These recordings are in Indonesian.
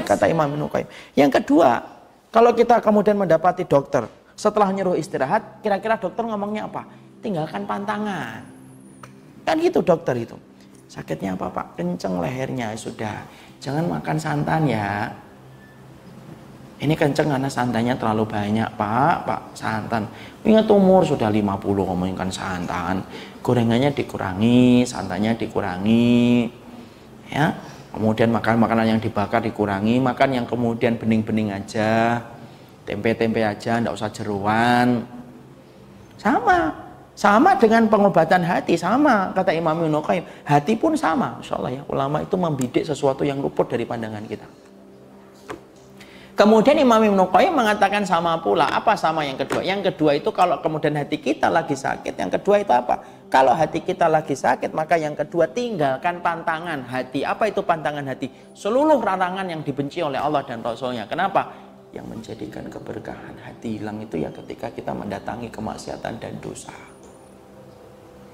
kata Imam Ibnu Qayyim. Yang kedua, kalau kita kemudian mendapati dokter setelah nyuruh istirahat, kira-kira dokter ngomongnya apa? Tinggalkan pantangan. Kan gitu dokter itu. Sakitnya apa Pak? Kenceng lehernya, sudah. Jangan makan santan ya. Ini kenceng karena santannya terlalu banyak Pak santan. Ingat umur sudah 50 ngomongin santan. Gorengannya dikurangi, santannya dikurangi. Ya. Kemudian makan makanan yang dibakar dikurangi, makan yang kemudian bening-bening aja. Tempe-tempe aja, enggak usah jeruan. Sama dengan pengobatan hati, sama kata Imam Ibnu Qayyim. Hati pun sama, insyaallah ya. Ulama itu membidik sesuatu yang luput dari pandangan kita. Kemudian Imam Ibnu Qayyim mengatakan sama pula. Apa sama yang kedua? Yang kedua itu kalau kemudian hati kita lagi sakit, yang kedua itu apa? Kalau hati kita lagi sakit, maka yang kedua tinggalkan pantangan hati. Apa itu pantangan hati? Seluruh larangan yang dibenci oleh Allah dan Rasulnya. Kenapa? Yang menjadikan keberkahan hati hilang itu ya ketika kita mendatangi kemaksiatan dan dosa.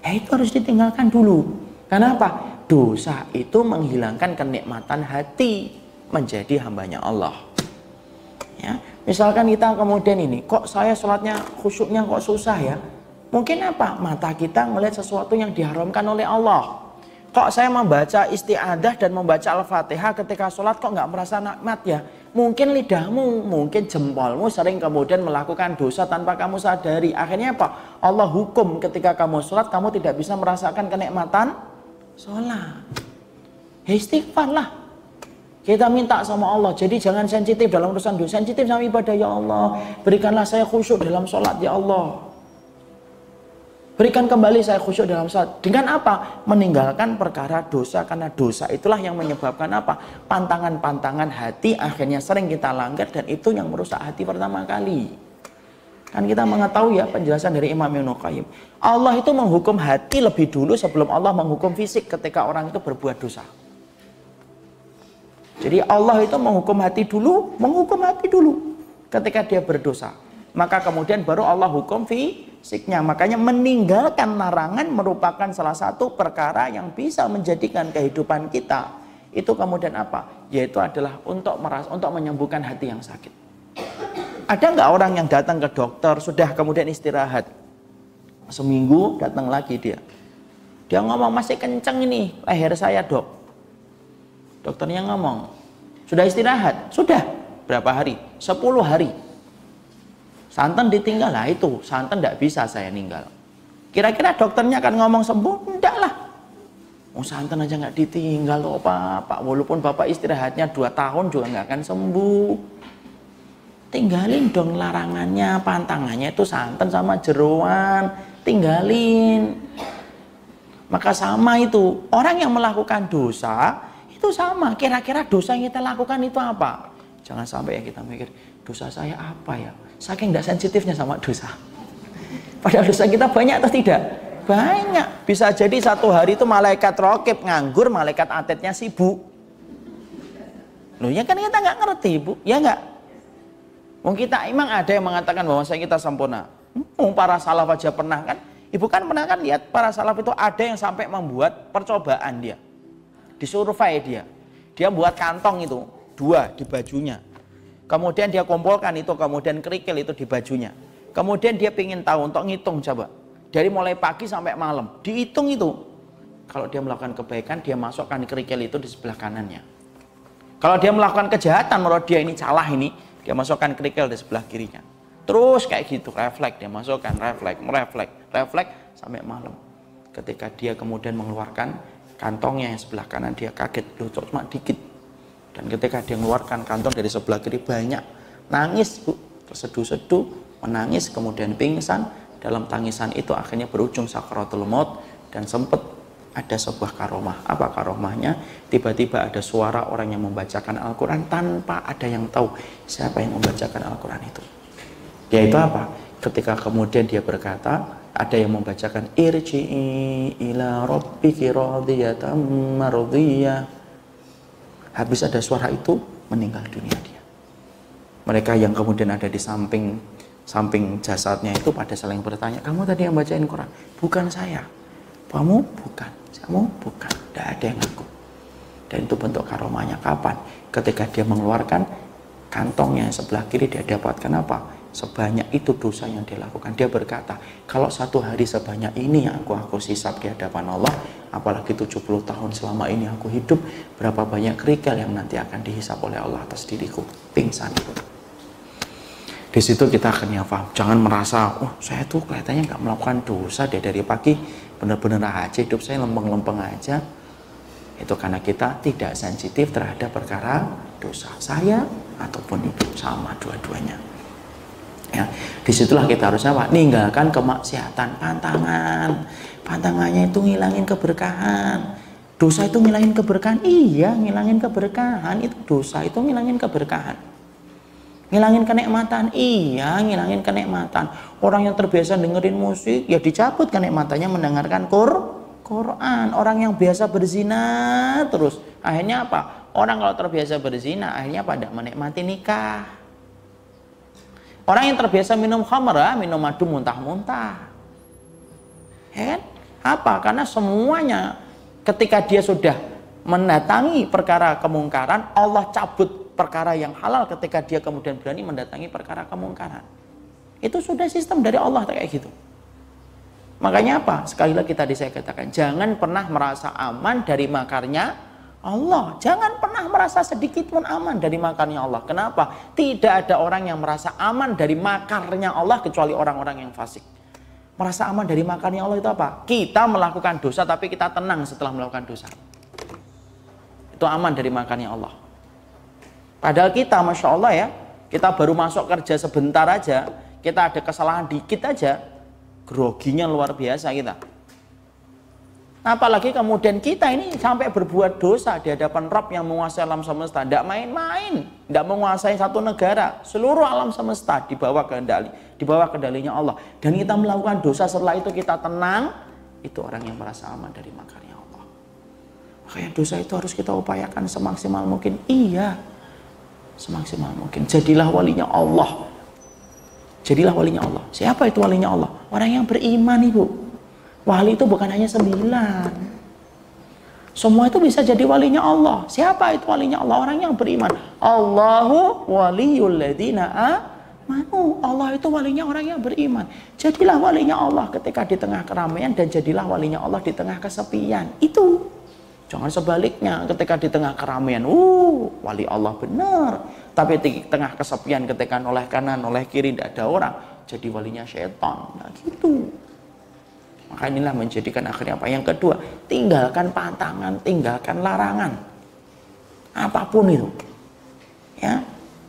Ya itu harus ditinggalkan dulu. Kenapa? Dosa itu menghilangkan kenikmatan hati menjadi hambanya Allah. Ya, misalkan kita kemudian ini, kok saya sholatnya khusyuknya kok susah ya? Mungkin apa? Mata kita melihat sesuatu yang diharamkan oleh Allah. Kok saya membaca isti'adah dan membaca Al-Fatihah ketika sholat kok nggak merasa nikmat ya? Mungkin lidahmu, mungkin jempolmu sering kemudian melakukan dosa tanpa kamu sadari. Akhirnya apa? Allah hukum ketika kamu sholat, kamu tidak bisa merasakan kenikmatan sholat. Istighfar lah. Kita minta sama Allah, jadi jangan sensitif dalam urusan dosa, sensitif sama ibadah. Ya Allah, berikanlah saya khusyuk dalam sholat, ya Allah. Berikan kembali saya khusyuk dalam sholat. Dengan apa? Meninggalkan perkara dosa, karena dosa itulah yang menyebabkan apa? Pantangan-pantangan hati akhirnya sering kita langgar, dan itu yang merusak hati pertama kali. Kan kita mengetahui ya penjelasan dari Imam Ibnu Qayyim. Allah itu menghukum hati lebih dulu sebelum Allah menghukum fisik ketika orang itu berbuat dosa. Jadi Allah itu menghukum hati dulu ketika dia berdosa. Maka kemudian baru Allah hukum fisiknya. Makanya meninggalkan larangan merupakan salah satu perkara yang bisa menjadikan kehidupan kita itu kemudian apa? Yaitu adalah untuk menyembuhkan hati yang sakit. Ada nggak orang yang datang ke dokter sudah kemudian istirahat, seminggu datang lagi dia ngomong masih kenceng ini leher saya dok. Dokternya ngomong, sudah istirahat? Sudah. Berapa hari? 10 hari. Santan ditinggal? Lah itu, santan tidak bisa saya ninggal. Kira-kira dokternya akan ngomong sembuh? Enggak lah. Oh, santan aja nggak ditinggal loh Pak. Walaupun Bapak istirahatnya 2 tahun juga nggak akan sembuh. Tinggalin dong larangannya, pantangannya itu santan sama jeroan. Tinggalin. Maka sama itu, orang yang melakukan dosa itu sama, kira-kira dosa yang kita lakukan itu apa? Jangan sampai ya kita mikir, dosa saya apa ya? Saking tidak sensitifnya sama dosa. Padahal dosa kita banyak atau tidak? Banyak. Bisa jadi satu hari itu malaikat raqib nganggur, malaikat atidnya sibuk. Loh ya kan kita nggak ngerti Bu, ya nggak? Mungkin kita emang ada yang mengatakan bahwa kita sempurna. Para salaf aja pernah kan? Ibu kan pernah kan lihat para salaf itu ada yang sampai membuat percobaan dia. Disurvei dia buat kantong itu 2 di bajunya, kemudian dia kumpulkan itu, kemudian kerikil itu di bajunya, kemudian dia ingin tahu untuk ngitung, coba dari mulai pagi sampai malam dihitung itu. Kalau dia melakukan kebaikan, dia masukkan kerikil itu di sebelah kanannya. Kalau dia melakukan kejahatan, menurut dia ini salah, ini dia masukkan kerikil di sebelah kirinya. Terus kayak gitu, refleks dia masukkan, refleks sampai malam. Ketika dia kemudian mengeluarkan kantongnya yang sebelah kanan, dia kaget, loh cuma dikit. Dan ketika dia mengeluarkan kantong dari sebelah kiri banyak, nangis Bu, terseduh-seduh, menangis, kemudian pingsan. Dalam tangisan itu akhirnya berujung sakaratul maut, dan sempat ada sebuah karomah. Apa karomahnya? Tiba-tiba ada suara orang yang membacakan Al-Quran tanpa ada yang tahu siapa yang membacakan Al-Quran itu. Yaitu apa? Ketika kemudian dia berkata, ada yang membacakan irji'i ila rabbiki radiyatan mardiyah. Habis ada suara itu, meninggal dunia dia. Mereka yang kemudian ada di samping jasadnya itu pada saling bertanya, kamu tadi yang bacain Quran? Bukan saya. Kamu bukan. Kamu bukan. Tidak ada yang ngaku. Dan itu bentuk karomahnya kapan? Ketika dia mengeluarkan kantongnya sebelah kiri, dia dapatkan apa? Sebanyak itu dosa yang dia lakukan. Dia berkata, kalau satu hari sebanyak ini yang aku hisab di hadapan Allah, apalagi 70 tahun selama ini aku hidup, berapa banyak kerikil yang nanti akan dihisab oleh Allah atas diriku. Pingsan itu. Di situ kita akhirnya paham. Jangan merasa, oh saya tuh kelihatannya nggak melakukan dosa deh dari pagi, bener-bener aja hidup saya lempeng-lempeng aja. Itu karena kita tidak sensitif terhadap perkara dosa. Saya ataupun ibu sama dua-duanya. Ya, disitulah kita harusnya apa? Ninggalkan kemaksiatan, pantangan. Pantangannya itu ngilangin keberkahan. Dosa itu ngilangin keberkahan. Iya, ngilangin keberkahan. Itu dosa itu ngilangin keberkahan. Ngilangin kenikmatan, iya ngilangin kenikmatan. Orang yang terbiasa dengerin musik, ya dicabut kenikmatannya mendengarkan Quran. Orang yang biasa berzina terus, akhirnya apa? Orang kalau terbiasa berzina, akhirnya pada menikmati nikah. Orang yang terbiasa minum khamra, minum madu muntah-muntah. Ya kan? Apa? Karena semuanya ketika dia sudah mendatangi perkara kemungkaran, Allah cabut perkara yang halal ketika dia kemudian berani mendatangi perkara kemungkaran. Itu sudah sistem dari Allah kayak gitu. Makanya apa? Sekali lagi tadi saya katakan, jangan pernah merasa aman dari makarnya Allah. Jangan pernah merasa sedikit pun aman dari makarnya Allah. Kenapa? Tidak ada orang yang merasa aman dari makarnya Allah kecuali orang-orang yang fasik. Merasa aman dari makarnya Allah itu apa? Kita melakukan dosa tapi kita tenang setelah melakukan dosa. Itu aman dari makarnya Allah. Padahal kita, Masya Allah ya, kita baru masuk kerja sebentar aja, kita ada kesalahan dikit aja, groginya luar biasa kita. Apalagi kemudian kita ini sampai berbuat dosa di hadapan Rabb yang menguasai alam semesta. Tidak main-main, tidak menguasai satu negara, seluruh alam semesta di bawah kendalinya Allah. Dan kita melakukan dosa, setelah itu kita tenang, itu orang yang merasa aman dari makarnya Allah. Makanya dosa itu harus kita upayakan semaksimal mungkin. Iya, semaksimal mungkin. Jadilah walinya Allah. Jadilah walinya Allah. Siapa itu walinya Allah? Orang yang beriman, Ibu. Wali itu bukan hanya 9. Semua itu bisa jadi walinya Allah. Siapa itu walinya Allah? Orang yang beriman. Allahu waliyul ladzina amanu. Allah itu walinya orang yang beriman. Jadilah walinya Allah ketika di tengah keramaian, dan jadilah walinya Allah di tengah kesepian. Itu. Jangan sebaliknya, ketika di tengah keramaian, wali Allah benar. Tapi di tengah kesepian, ketika noleh kanan, noleh kiri, tidak ada orang, jadi walinya syaitan. Nah gitu. Maka inilah menjadikan akhirnya apa? Yang kedua, tinggalkan pantangan, tinggalkan larangan. Apapun itu. Ya.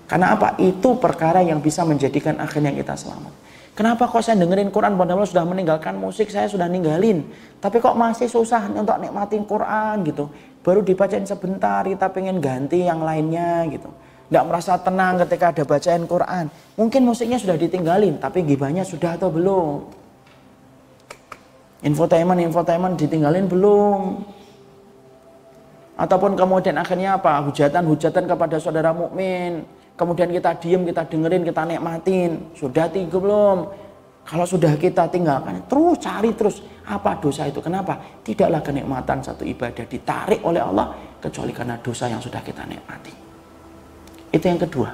Karena apa? Itu perkara yang bisa menjadikan akhirnya kita selamat. Kenapa kok saya dengerin Quran, padahal sudah meninggalkan musik, saya sudah ninggalin. Tapi kok masih susah untuk nikmatin Quran gitu. Baru dibacain sebentar, kita pengen ganti yang lainnya gitu. Nggak merasa tenang ketika ada bacaan Quran. Mungkin musiknya sudah ditinggalin, tapi gibahnya sudah atau belum? Infotainment ditinggalin belum? Ataupun kemudian akhirnya apa? Hujatan kepada saudara mukmin. Kemudian kita diem, kita dengerin, kita nikmatin. Sudah tiga belum? Kalau sudah kita tinggalkan, terus cari terus. Apa dosa itu? Kenapa? Tidaklah kenikmatan satu ibadah ditarik oleh Allah, kecuali karena dosa yang sudah kita nikmati. Itu yang kedua.